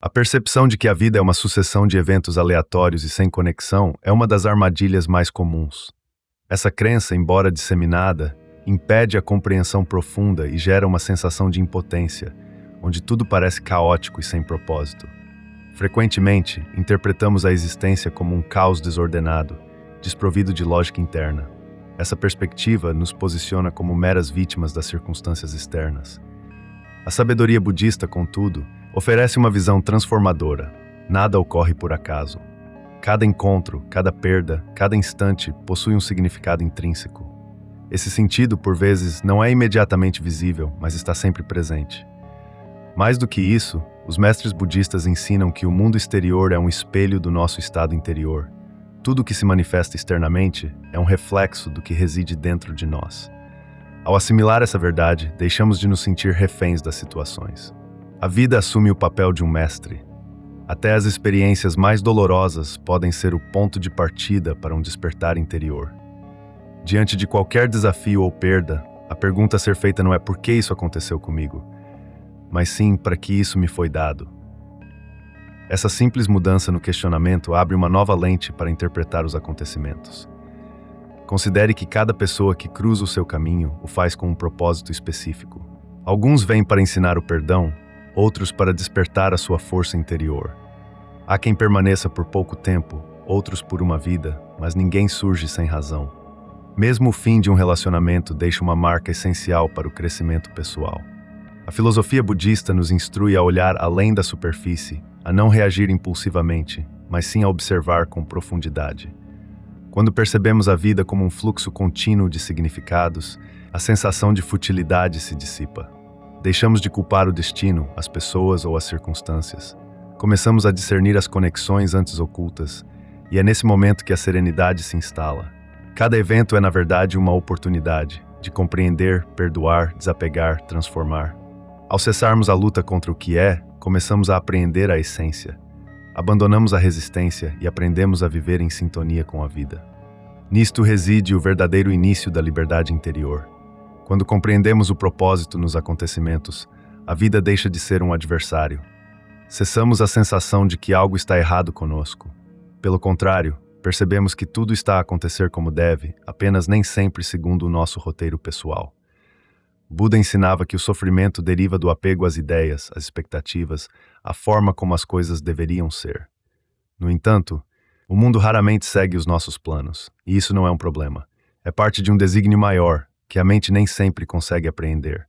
A percepção de que a vida é uma sucessão de eventos aleatórios e sem conexão é uma das armadilhas mais comuns. Essa crença, embora disseminada, impede a compreensão profunda e gera uma sensação de impotência, onde tudo parece caótico e sem propósito. Frequentemente, interpretamos a existência como um caos desordenado, desprovido de lógica interna. Essa perspectiva nos posiciona como meras vítimas das circunstâncias externas. A sabedoria budista, contudo, oferece uma visão transformadora. Nada ocorre por acaso. Cada encontro, cada perda, cada instante possui um significado intrínseco. Esse sentido, por vezes, não é imediatamente visível, mas está sempre presente. Mais do que isso, os mestres budistas ensinam que o mundo exterior é um espelho do nosso estado interior. Tudo que se manifesta externamente é um reflexo do que reside dentro de nós. Ao assimilar essa verdade, deixamos de nos sentir reféns das situações. A vida assume o papel de um mestre. Até as experiências mais dolorosas podem ser o ponto de partida para um despertar interior. Diante de qualquer desafio ou perda, a pergunta a ser feita não é por que isso aconteceu comigo, mas sim para que isso me foi dado. Essa simples mudança no questionamento abre uma nova lente para interpretar os acontecimentos. Considere que cada pessoa que cruza o seu caminho o faz com um propósito específico. Alguns vêm para ensinar o perdão, outros para despertar a sua força interior. Há quem permaneça por pouco tempo, outros por uma vida, mas ninguém surge sem razão. Mesmo o fim de um relacionamento deixa uma marca essencial para o crescimento pessoal. A filosofia budista nos instrui a olhar além da superfície, a não reagir impulsivamente, mas sim a observar com profundidade. Quando percebemos a vida como um fluxo contínuo de significados, a sensação de futilidade se dissipa. Deixamos de culpar o destino, as pessoas ou as circunstâncias. Começamos a discernir as conexões antes ocultas, e é nesse momento que a serenidade se instala. Cada evento é, na verdade, uma oportunidade de compreender, perdoar, desapegar, transformar. Ao cessarmos a luta contra o que é, começamos a apreender a essência. Abandonamos a resistência e aprendemos a viver em sintonia com a vida. Nisto reside o verdadeiro início da liberdade interior. Quando compreendemos o propósito nos acontecimentos, a vida deixa de ser um adversário. Cessamos a sensação de que algo está errado conosco. Pelo contrário, percebemos que tudo está a acontecer como deve, apenas nem sempre segundo o nosso roteiro pessoal. Buda ensinava que o sofrimento deriva do apego às ideias, às expectativas, à forma como as coisas deveriam ser. No entanto, o mundo raramente segue os nossos planos, e isso não é um problema. É parte de um desígnio maior, que a mente nem sempre consegue apreender.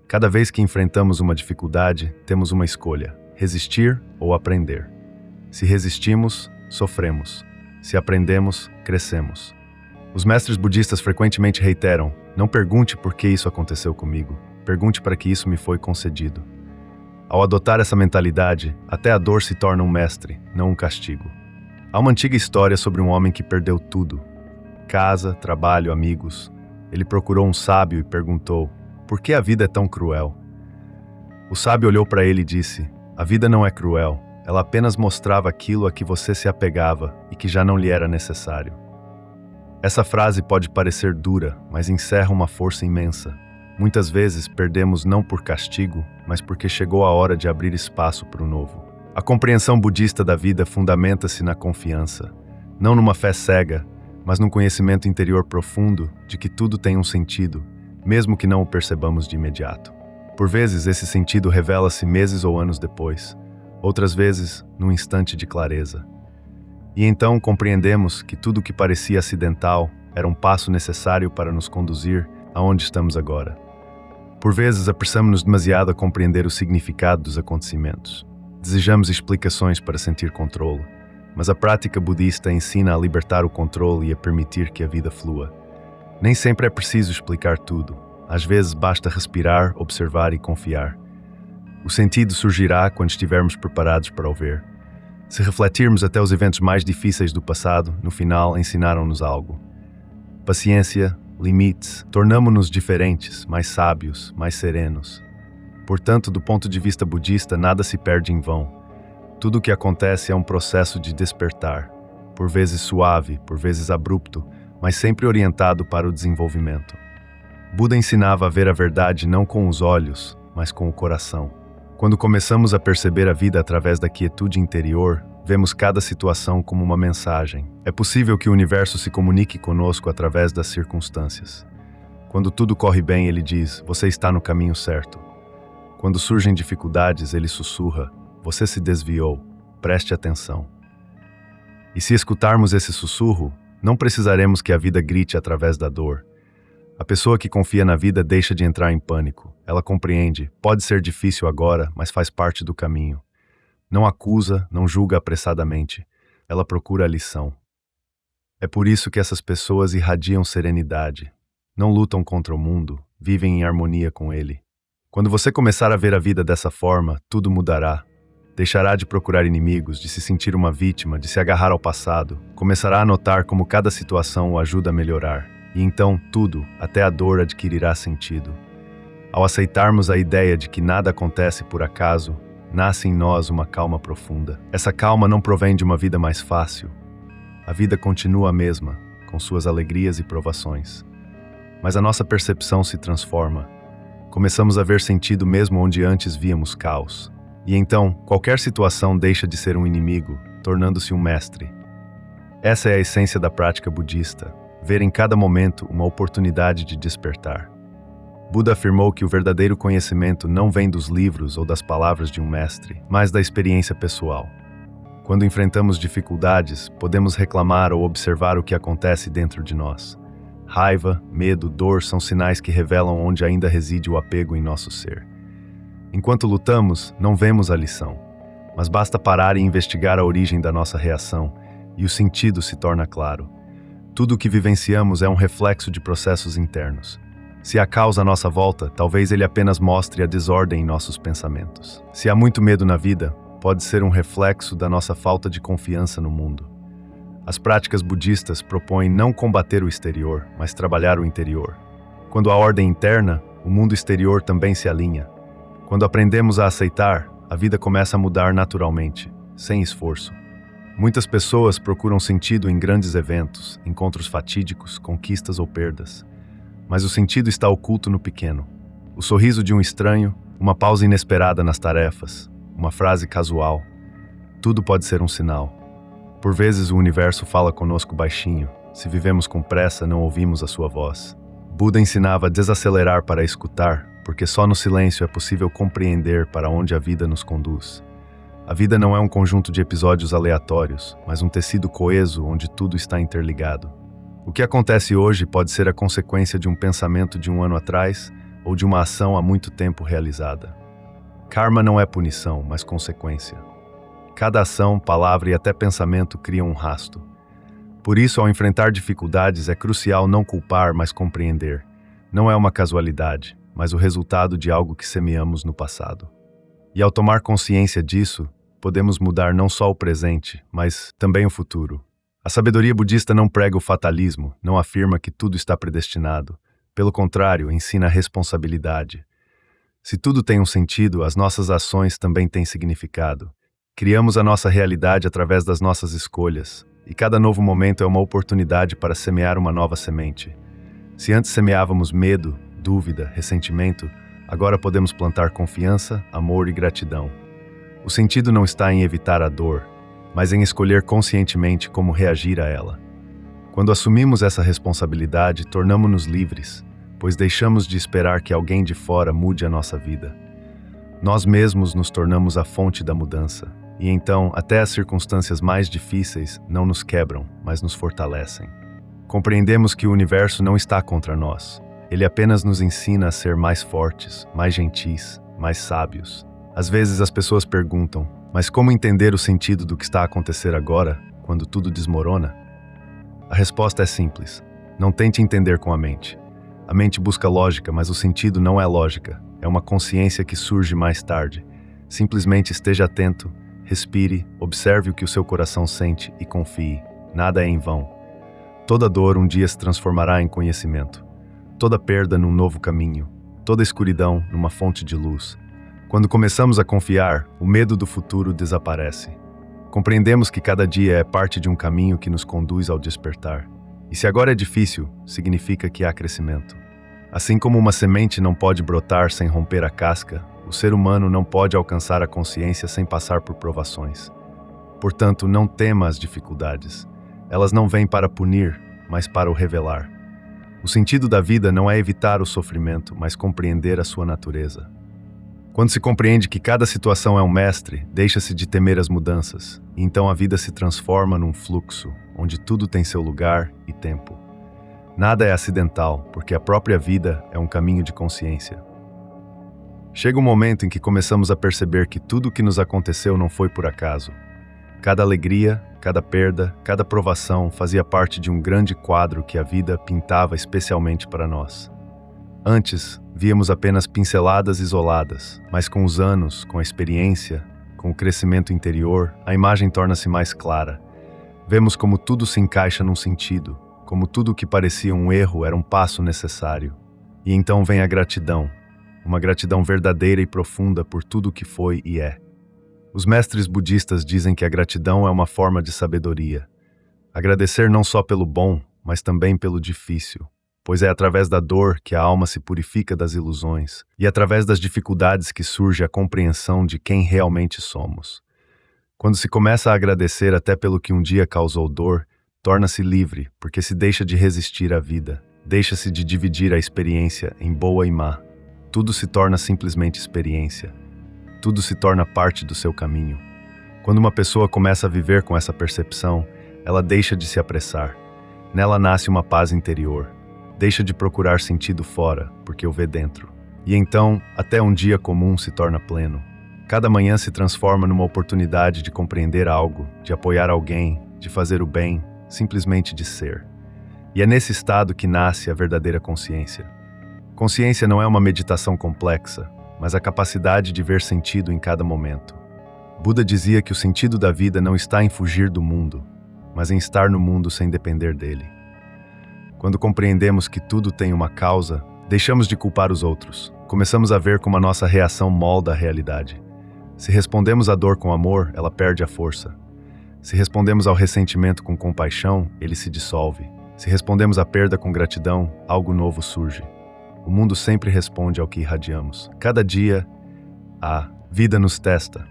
Cada vez que enfrentamos uma dificuldade, temos uma escolha: resistir ou aprender. Se resistimos, sofremos. Se aprendemos, crescemos. Os mestres budistas frequentemente reiteram: não pergunte por que isso aconteceu comigo, pergunte para que isso me foi concedido. Ao adotar essa mentalidade, até a dor se torna um mestre, não um castigo. Há uma antiga história sobre um homem que perdeu tudo: casa, trabalho, amigos. Ele procurou um sábio e perguntou: por que a vida é tão cruel? O sábio olhou para ele e disse: a vida não é cruel, ela apenas mostrava aquilo a que você se apegava e que já não lhe era necessário. Essa frase pode parecer dura, mas encerra uma força imensa. Muitas vezes perdemos não por castigo, mas porque chegou a hora de abrir espaço para o novo. A compreensão budista da vida fundamenta-se na confiança, não numa fé cega, mas num conhecimento interior profundo de que tudo tem um sentido, mesmo que não o percebamos de imediato. Por vezes, esse sentido revela-se meses ou anos depois, outras vezes, num instante de clareza. E então compreendemos que tudo o que parecia acidental era um passo necessário para nos conduzir aonde estamos agora. Por vezes, apressamos-nos demasiado a compreender o significado dos acontecimentos. Desejamos explicações para sentir controle, mas a prática budista ensina a libertar o controle e a permitir que a vida flua. Nem sempre é preciso explicar tudo. Às vezes basta respirar, observar e confiar. O sentido surgirá quando estivermos preparados para o ver. Se refletirmos até os eventos mais difíceis do passado, no final ensinaram-nos algo. Paciência, limites, tornamo-nos diferentes, mais sábios, mais serenos. Portanto, do ponto de vista budista, nada se perde em vão. Tudo o que acontece é um processo de despertar, por vezes suave, por vezes abrupto, mas sempre orientado para o desenvolvimento. Buda ensinava a ver a verdade não com os olhos, mas com o coração. Quando começamos a perceber a vida através da quietude interior, vemos cada situação como uma mensagem. É possível que o universo se comunique conosco através das circunstâncias. Quando tudo corre bem, ele diz: você está no caminho certo. Quando surgem dificuldades, ele sussurra: você se desviou, preste atenção. E se escutarmos esse sussurro, não precisaremos que a vida grite através da dor. A pessoa que confia na vida deixa de entrar em pânico. Ela compreende: pode ser difícil agora, mas faz parte do caminho. Não acusa, não julga apressadamente. Ela procura a lição. É por isso que essas pessoas irradiam serenidade. Não lutam contra o mundo, vivem em harmonia com ele. Quando você começar a ver a vida dessa forma, tudo mudará. Deixará de procurar inimigos, de se sentir uma vítima, de se agarrar ao passado. Começará a notar como cada situação o ajuda a melhorar. E então tudo, até a dor, adquirirá sentido. Ao aceitarmos a ideia de que nada acontece por acaso, nasce em nós uma calma profunda. Essa calma não provém de uma vida mais fácil. A vida continua a mesma, com suas alegrias e provações. Mas a nossa percepção se transforma. Começamos a ver sentido mesmo onde antes víamos caos. E então, qualquer situação deixa de ser um inimigo, tornando-se um mestre. Essa é a essência da prática budista, ver em cada momento uma oportunidade de despertar. Buda afirmou que o verdadeiro conhecimento não vem dos livros ou das palavras de um mestre, mas da experiência pessoal. Quando enfrentamos dificuldades, podemos reclamar ou observar o que acontece dentro de nós. Raiva, medo, dor são sinais que revelam onde ainda reside o apego em nosso ser. Enquanto lutamos, não vemos a lição, mas basta parar e investigar a origem da nossa reação, e o sentido se torna claro. Tudo o que vivenciamos é um reflexo de processos internos. Se há caos à nossa volta, talvez ele apenas mostre a desordem em nossos pensamentos. Se há muito medo na vida, pode ser um reflexo da nossa falta de confiança no mundo. As práticas budistas propõem não combater o exterior, mas trabalhar o interior. Quando há ordem interna, o mundo exterior também se alinha. Quando aprendemos a aceitar, a vida começa a mudar naturalmente, sem esforço. Muitas pessoas procuram sentido em grandes eventos, encontros fatídicos, conquistas ou perdas. Mas o sentido está oculto no pequeno. O sorriso de um estranho, uma pausa inesperada nas tarefas, uma frase casual. Tudo pode ser um sinal. Por vezes o universo fala conosco baixinho. Se vivemos com pressa, não ouvimos a sua voz. Buda ensinava a desacelerar para escutar, porque só no silêncio é possível compreender para onde a vida nos conduz. A vida não é um conjunto de episódios aleatórios, mas um tecido coeso onde tudo está interligado. O que acontece hoje pode ser a consequência de um pensamento de um ano atrás ou de uma ação há muito tempo realizada. Karma não é punição, mas consequência. Cada ação, palavra e até pensamento criam um rasto. Por isso, ao enfrentar dificuldades, é crucial não culpar, mas compreender. Não é uma casualidade, mas o resultado de algo que semeamos no passado. E ao tomar consciência disso, podemos mudar não só o presente, mas também o futuro. A sabedoria budista não prega o fatalismo, não afirma que tudo está predestinado. Pelo contrário, ensina a responsabilidade. Se tudo tem um sentido, as nossas ações também têm significado. Criamos a nossa realidade através das nossas escolhas, e cada novo momento é uma oportunidade para semear uma nova semente. Se antes semeávamos medo, dúvida, ressentimento, agora podemos plantar confiança, amor e gratidão. O sentido não está em evitar a dor, mas em escolher conscientemente como reagir a ela. Quando assumimos essa responsabilidade, tornamo-nos livres, pois deixamos de esperar que alguém de fora mude a nossa vida. Nós mesmos nos tornamos a fonte da mudança, e então até as circunstâncias mais difíceis não nos quebram, mas nos fortalecem. Compreendemos que o universo não está contra nós. Ele apenas nos ensina a ser mais fortes, mais gentis, mais sábios. Às vezes as pessoas perguntam: mas como entender o sentido do que está a acontecer agora, quando tudo desmorona? A resposta é simples. Não tente entender com a mente. A mente busca lógica, mas o sentido não é lógica. É uma consciência que surge mais tarde. Simplesmente esteja atento, respire, observe o que o seu coração sente e confie. Nada é em vão. Toda dor um dia se transformará em conhecimento. Toda perda num novo caminho. Toda escuridão numa fonte de luz. Quando começamos a confiar, o medo do futuro desaparece. Compreendemos que cada dia é parte de um caminho que nos conduz ao despertar. E se agora é difícil, significa que há crescimento. Assim como uma semente não pode brotar sem romper a casca, o ser humano não pode alcançar a consciência sem passar por provações. Portanto, não tema as dificuldades. Elas não vêm para punir, mas para o revelar. O sentido da vida não é evitar o sofrimento, mas compreender a sua natureza. Quando se compreende que cada situação é um mestre, deixa-se de temer as mudanças, e então a vida se transforma num fluxo, onde tudo tem seu lugar e tempo. Nada é acidental, porque a própria vida é um caminho de consciência. Chega um momento em que começamos a perceber que tudo o que nos aconteceu não foi por acaso. Cada alegria, cada perda, cada provação fazia parte de um grande quadro que a vida pintava especialmente para nós. Antes, víamos apenas pinceladas isoladas, mas com os anos, com a experiência, com o crescimento interior, a imagem torna-se mais clara. Vemos como tudo se encaixa num sentido, como tudo o que parecia um erro era um passo necessário. E então vem a gratidão, uma gratidão verdadeira e profunda por tudo o que foi e é. Os mestres budistas dizem que a gratidão é uma forma de sabedoria. Agradecer não só pelo bom, mas também pelo difícil, pois é através da dor que a alma se purifica das ilusões, e através das dificuldades que surge a compreensão de quem realmente somos. Quando se começa a agradecer até pelo que um dia causou dor, torna-se livre, porque se deixa de resistir à vida, deixa-se de dividir a experiência em boa e má. Tudo se torna simplesmente experiência. Tudo se torna parte do seu caminho. Quando uma pessoa começa a viver com essa percepção, ela deixa de se apressar. Nela nasce uma paz interior. Deixa de procurar sentido fora, porque o vê dentro. E então, até um dia comum se torna pleno. Cada manhã se transforma numa oportunidade de compreender algo, de apoiar alguém, de fazer o bem, simplesmente de ser. E é nesse estado que nasce a verdadeira consciência. Consciência não é uma meditação complexa, mas a capacidade de ver sentido em cada momento. Buda dizia que o sentido da vida não está em fugir do mundo, mas em estar no mundo sem depender dele. Quando compreendemos que tudo tem uma causa, deixamos de culpar os outros. Começamos a ver como a nossa reação molda a realidade. Se respondemos à dor com amor, ela perde a força. Se respondemos ao ressentimento com compaixão, ele se dissolve. Se respondemos à perda com gratidão, algo novo surge. O mundo sempre responde ao que irradiamos. Cada dia, a vida nos testa.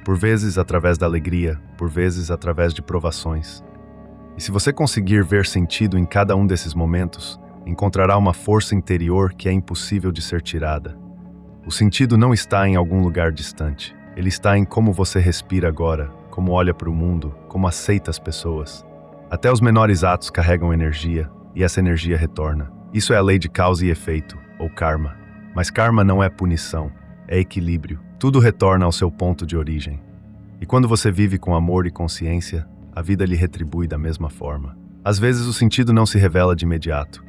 Por vezes através da alegria, por vezes através de provações. E se você conseguir ver sentido em cada um desses momentos, encontrará uma força interior que é impossível de ser tirada. O sentido não está em algum lugar distante. Ele está em como você respira agora, como olha para o mundo, como aceita as pessoas. Até os menores atos carregam energia, e essa energia retorna. Isso é a lei de causa e efeito, ou karma. Mas karma não é punição, é equilíbrio. Tudo retorna ao seu ponto de origem. E quando você vive com amor e consciência, a vida lhe retribui da mesma forma. Às vezes o sentido não se revela de imediato.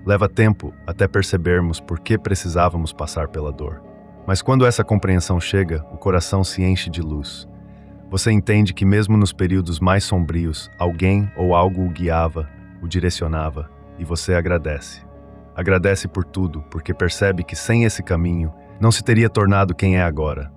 Leva tempo até percebermos por que precisávamos passar pela dor. Mas quando essa compreensão chega, o coração se enche de luz. Você entende que mesmo nos períodos mais sombrios, alguém ou algo o guiava, o direcionava, e você agradece. Agradece por tudo, porque percebe que sem esse caminho, não se teria tornado quem é agora.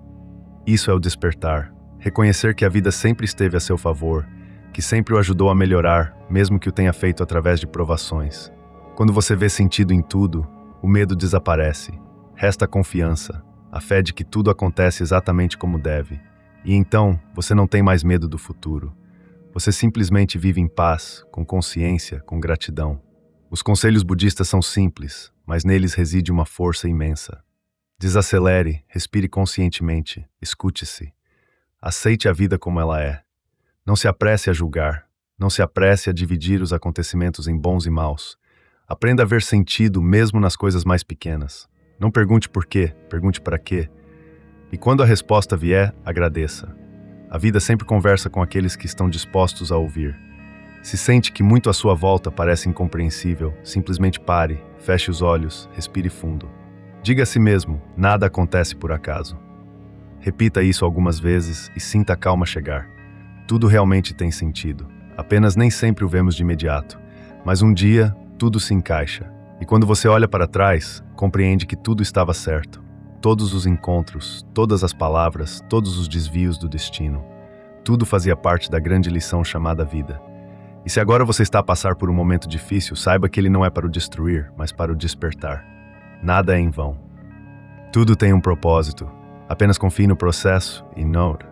Isso é o despertar. Reconhecer que a vida sempre esteve a seu favor, que sempre o ajudou a melhorar, mesmo que o tenha feito através de provações. Quando você vê sentido em tudo, o medo desaparece. Resta a confiança, a fé de que tudo acontece exatamente como deve. E então, você não tem mais medo do futuro. Você simplesmente vive em paz, com consciência, com gratidão. Os conselhos budistas são simples, mas neles reside uma força imensa. Desacelere, respire conscientemente, escute-se. Aceite a vida como ela é. Não se apresse a julgar. Não se apresse a dividir os acontecimentos em bons e maus. Aprenda a ver sentido mesmo nas coisas mais pequenas. Não pergunte por quê, pergunte para quê. E quando a resposta vier, agradeça. A vida sempre conversa com aqueles que estão dispostos a ouvir. Se sente que muito à sua volta parece incompreensível, simplesmente pare, feche os olhos, respire fundo. Diga a si mesmo, nada acontece por acaso. Repita isso algumas vezes e sinta a calma chegar. Tudo realmente tem sentido. Apenas nem sempre o vemos de imediato. Mas um dia, tudo se encaixa. E quando você olha para trás, compreende que tudo estava certo. Todos os encontros, todas as palavras, todos os desvios do destino. Tudo fazia parte da grande lição chamada vida. E se agora você está a passar por um momento difícil, saiba que ele não é para o destruir, mas para o despertar. Nada é em vão. Tudo tem um propósito, Apenas confie no processo e Node.